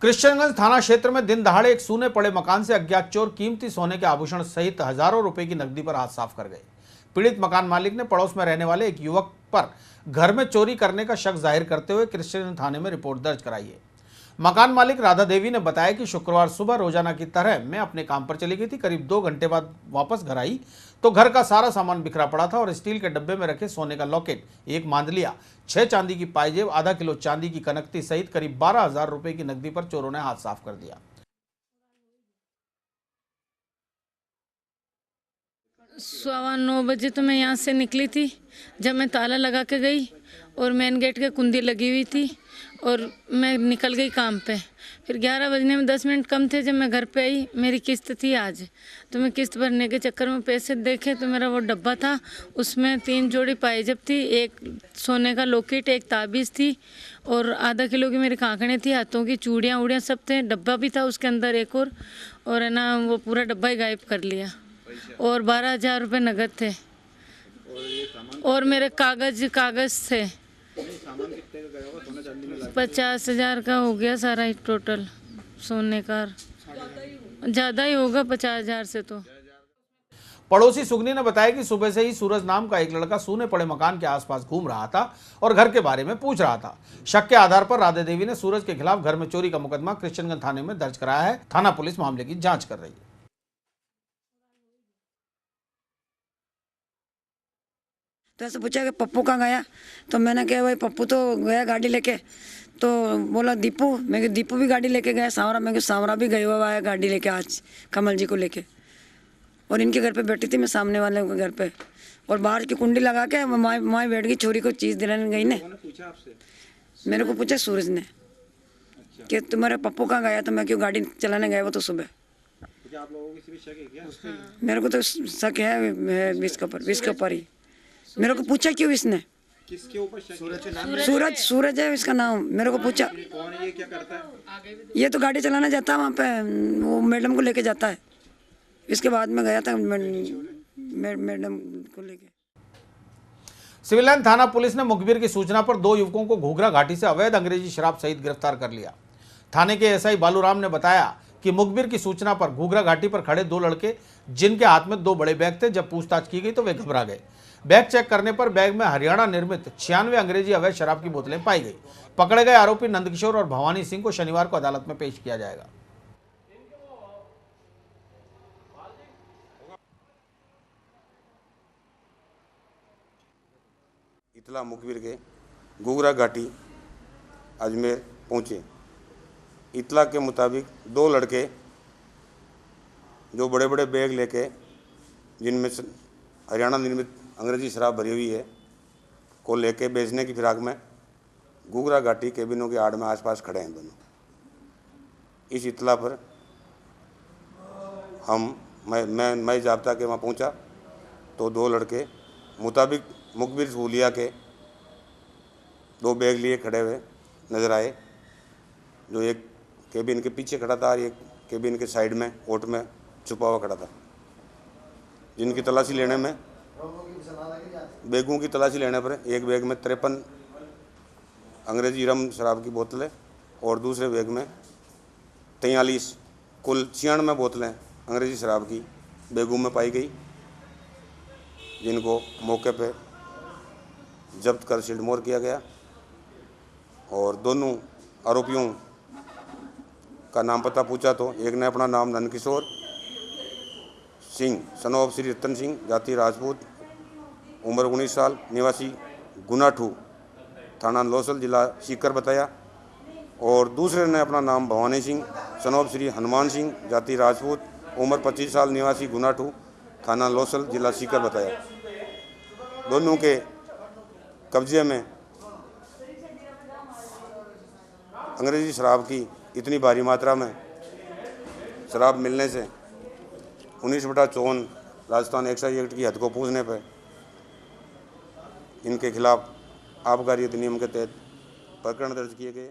कृष्णगंज थाना क्षेत्र में दिन दहाड़े एक सूने पड़े मकान से अज्ञात चोर कीमती सोने के आभूषण सहित हजारों रुपए की नकदी पर हाथ साफ कर गए। पीड़ित मकान मालिक ने पड़ोस में रहने वाले एक युवक पर घर में चोरी करने का शक जाहिर करते हुए कृष्णगंज थाने में रिपोर्ट दर्ज कराई है। मकान मालिक राधा देवी ने बताया कि शुक्रवार सुबह रोजाना की तरह मैं अपने काम पर चली गई थी। करीब 2 घंटे बाद वापस घर आई तो घर का सारा सामान बिखरा पड़ा था और स्टील के डब्बे में रखे सोने का लॉकेट, एक मांदलिया, 6 चांदी की पायजेब, आधा किलो चांदी की कनकती सहित करीब 12,000 रुपए की नकदी पर चोरों ने हाथ साफ कर दिया। 9:15 बजे तो मैं यहाँ से निकली थी। जब मैं ताला लगा के गई और मेन गेट के कुंडी लगी हुई थी और मैं निकल गई काम पे। फिर 11 बजने में 10 मिनट कम थे जब मैं घर पे आई। मेरी किस्त थी आज, तो मैं किस्त भरने के चक्कर में पैसे देखे तो मेरा वो डब्बा था, उसमें 3 जोड़ी पायजेब थी, एक सोने का लॉकेट, एक ताबीज़ थी और आधा किलो की मेरी कांकड़ें थी, हाथों की चूड़ियाँ उड़ियाँ सब थे। डब्बा भी था उसके अंदर एक और है ना, वो पूरा डब्बा ही गायब कर लिया और 12,000 रुपये नगद थे और मेरे कागज थे। 50,000 का हो गया सारा ही टोटल सोने का, ज़्यादा ही होगा 50,000 से। तो पड़ोसी सुगनी ने बताया कि सुबह से ही सूरज नाम का एक लड़का सूने पड़े मकान के आसपास घूम रहा था और घर के बारे में पूछ रहा था। शक के आधार पर राधा देवी ने सूरज के खिलाफ घर में चोरी का मुकदमा कृष्णगंज थाने में दर्ज कराया है। थाना पुलिस मामले की जांच कर रही है। तो ऐसे पूछा कि पप्पू कहाँ गया, तो मैंने कहा भाई पप्पू तो गया गाड़ी लेके। तो बोला दीपू, मैं कहा दीपू भी गाड़ी लेके गया। सांवरा, मैं कहा सांवरा भी गया हुआ है गाड़ी लेके आज कमल जी को लेके। और इनके घर पे बैठी थी मैं, सामने वाले के घर पे, और बाहर की कुंडी लगा के माँ बैठ गई। छोरी को चीज़ दिलाने गई ने। मेरे को पूछा सूरज ने कि तुम्हारे पप्पू कहाँ गया, तो मैं क्यों गाड़ी चलाने गया वो तो सुबह। आप लोगों की शक है क्या? मेरे को तो शक है विश के ऊपर ही। मेरे को पूछा क्यों इसने, किसके ऊपर सूरज है इसका नाम। मेरे को पूछा कौन है, ये क्या करता है? ये तो गाड़ी चलाने जाता है वहाँ पे, वो मैडम को लेके जाता है। इसके बाद में गया था मैडम को लेके। सिविल लाइन थाना पुलिस ने मुखबिर की सूचना पर 2 युवकों को घूघरा घाटी से अवैध अंग्रेजी शराब सहित गिरफ्तार कर लिया। थाने के एसआई बालूराम ने बताया कि मुखबिर की सूचना पर घूघरा घाटी पर खड़े 2 लड़के, जिनके हाथ में 2 बड़े बैग थे, जब पूछताछ की गई तो वे घबरा गए। बैग चेक करने पर बैग में हरियाणा निर्मित 96 अंग्रेजी अवैध शराब की बोतलें पाई गई। पकड़े गए आरोपी नंदकिशोर और भवानी सिंह को शनिवार को अदालत में पेश किया जाएगा। इतला मुखबिर के घूघरा घाटी अजमेर पहुंचे। इतला के मुताबिक 2 लड़के जो बड़े बड़े बैग लेके, जिनमें हरियाणा निर्मित अंग्रेजी शराब भरी हुई है, को लेके बेचने की फिराक में घूघरा घाटी केबिनों के आड़ में आसपास खड़े हैं दोनों। इस इतला पर मैं जाब्ता के वहाँ पहुँचा तो 2 लड़के मुताबिक मुखबिर हुलिया के 2 बैग लिए खड़े हुए नज़र आए, जो एक केबिन के पीछे खड़ा था और एक केबिन के साइड में ओट में छुपा हुआ खड़ा था। जिनकी तलाशी लेने में, बैगों की तलाशी लेने पर एक बैग में 53 अंग्रेजी रम शराब की बोतलें और दूसरे बैग में 43, कुल 96 बोतलें अंग्रेजी शराब की बैगों में पाई गई, जिनको मौके पे जब्त कर सिलमोर किया गया। और दोनों आरोपियों का नाम पता पूछा तो एक ने अपना नाम नंदकिशोर सिंह सन ऑफ श्री रतन सिंह, जाति राजपूत, उम्र 19 साल, निवासी गुनाठू, थाना लोसल, जिला सीकर बताया। और दूसरे ने अपना नाम भवानी सिंह सन ऑफ श्री हनुमान सिंह, जाति राजपूत, उम्र 25 साल, निवासी गुनाठू, थाना लोसल, जिला सीकर बताया। दोनों के कब्जे में अंग्रेजी शराब की इतनी भारी मात्रा में शराब मिलने से 19/54 राजस्थान एक्साइज एक्ट की हद को पूछने पर इनके खिलाफ आबकारी अधिनियम के तहत प्रकरण दर्ज किए गए।